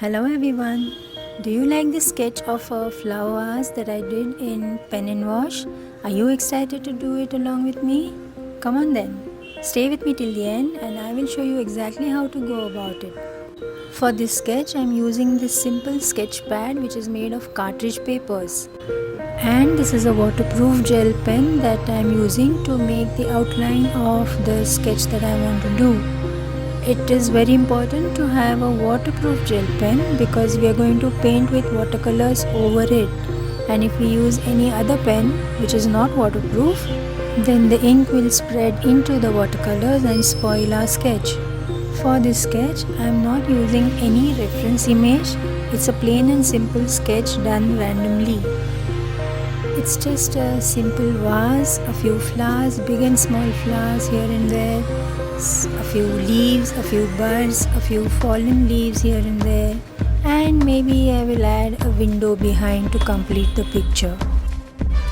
Hello everyone. Do you like the sketch of a flower vase that I did in pen and wash? Are you excited to do it along with me? Come on then. Stay with me till the end and I will show you exactly how to go about it. For this sketch I am using this simple sketch pad which is made of cartridge papers. And this is a waterproof gel pen that I am using to make the outline of the sketch that I want to do. It is very important to have a waterproof gel pen because we are going to paint with watercolors over it, and if we use any other pen which is not waterproof, then the ink will spread into the watercolors and spoil our sketch. For this sketch I am not using any reference image. It's a plain and simple sketch done randomly. It's just a simple vase, a few flowers, big and small flowers here and there, a few leaves, a few buds, a few fallen leaves here and there, and maybe I will add a window behind to complete the picture.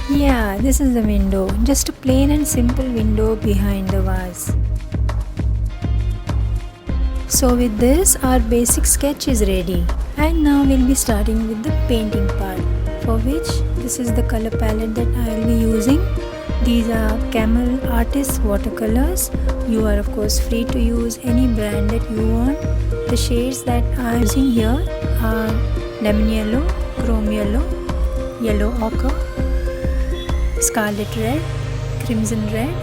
Yeah, this is the window, just a plain and simple window behind the vase. So with this our basic sketch is ready, and now we'll be starting with the painting part, for which this is the color palette that I will be using. These are Camel Artist watercolors. You are of course free to use any brand that you want. The shades that I am using here are lemon yellow, chrome yellow, yellow ochre, scarlet red, crimson red,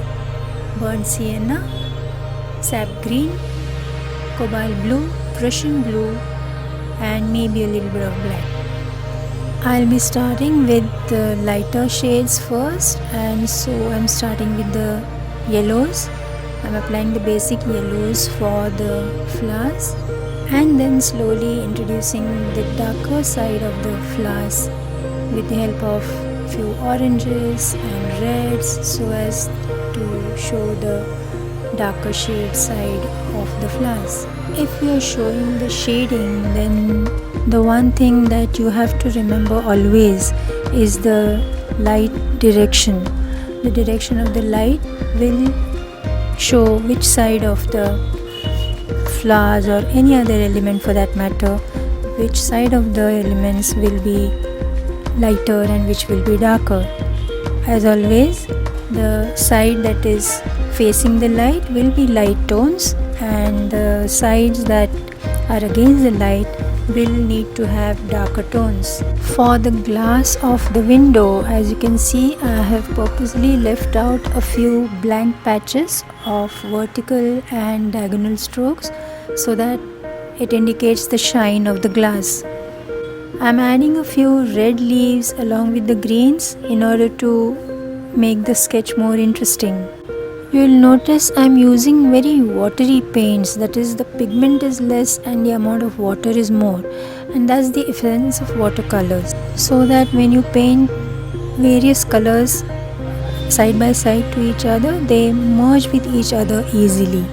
burnt sienna, sap green, cobalt blue, Prussian blue, and maybe a little bit of black. I'll be starting with the lighter shades first, and so I'm starting with the yellows. I'm applying the basic yellows for the flowers and then slowly introducing the darker side of the flowers with the help of few oranges and reds so as to show the darker shade side of the flowers. If we are showing the shading, then the one thing that you have to remember always is the light direction. The direction of the light will show which side of the flowers or any other element for that matter, which side of the elements will be lighter and which will be darker. As always, the side that is facing the light will be light tones, and the sides that are against the light will need to have darker tones. For the glass of the window, as you can see, I have purposely left out a few blank patches of vertical and diagonal strokes so that it indicates the shine of the glass. I'm adding a few red leaves along with the greens in order to make the sketch more interesting. You will notice I'm using very watery paints, that is, the pigment is less and the amount of water is more, and that's the essence of watercolors, so that when you paint various colors side by side to each other, they merge with each other easily.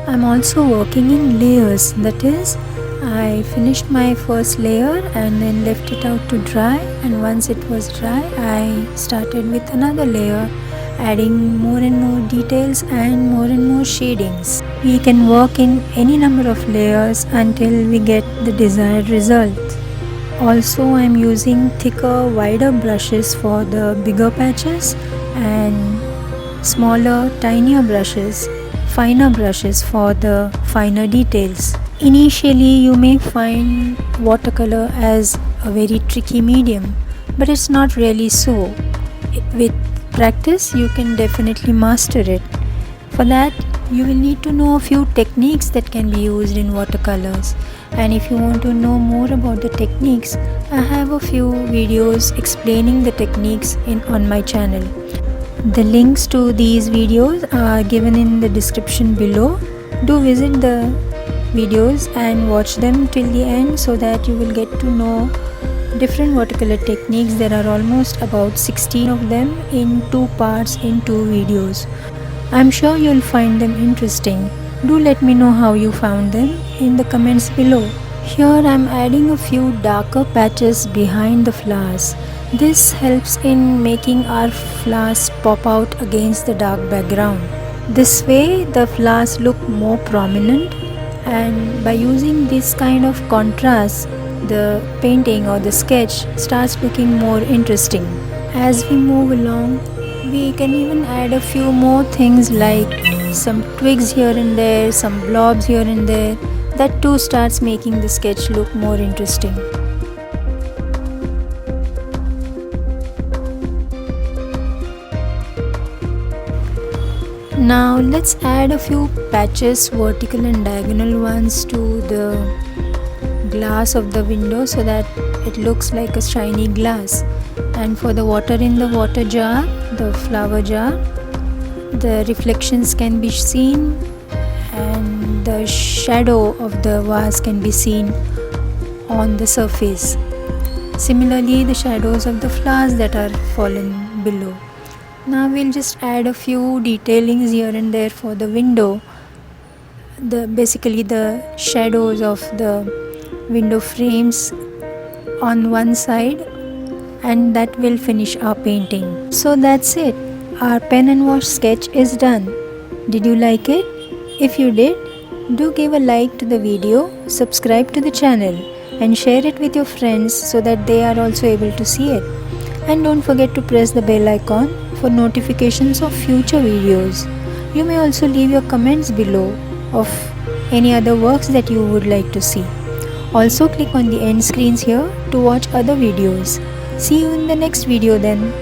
I'm also working in layers, that is, I finished my first layer and then left it out to dry, and once it was dry I started with another layer, adding more and more details and more shadings. We can work in any number of layers until we get the desired result. Also, I am using thicker, wider brushes for the bigger patches and smaller, tinier brushes, finer brushes for the finer details. Initially, you may find watercolor as a very tricky medium, but it's not really so. With practice, you can definitely master it. For that, you will need to know a few techniques that can be used in watercolors. And if you want to know more about the techniques, I have a few videos explaining the techniques on my channel. The links to these videos are given in the description below. Do visit the videos and watch them till the end so that you will get to know different watercolor techniques. There are almost about 16 of them in 2 parts in 2 videos. I'm sure you'll find them interesting. Do let me know how you found them in the comments below. Here I'm adding a few darker patches behind the flowers. This helps in making our flowers pop out against the dark background. This way the flowers look more prominent, and by using this kind of contrast the painting or the sketch starts looking more interesting. As we move along, we can even add a few more things like some twigs here and there, some blobs here and there. That too starts making the sketch look more interesting. Now let's add a few patches, vertical and diagonal ones, to the glass of the window so that it looks like a shiny glass. And for the water in the water jar, the flower jar, the reflections can be seen and the shadow of the vase can be seen on the surface. Similarly, the shadows of the flowers that are fallen below. Now we'll just add a few detailings here and there for the window. Basically the shadows of the window frames on one side, and that will finish our painting. So that's it. Our pen and wash sketch is done. Did you like it? If you did, do give a like to the video, subscribe to the channel and share it with your friends so that they are also able to see it. And don't forget to press the bell icon for notifications of future videos. You may also leave your comments below of any other works that you would like to see. Also click on the end screens here to watch other videos. See you in the next video then.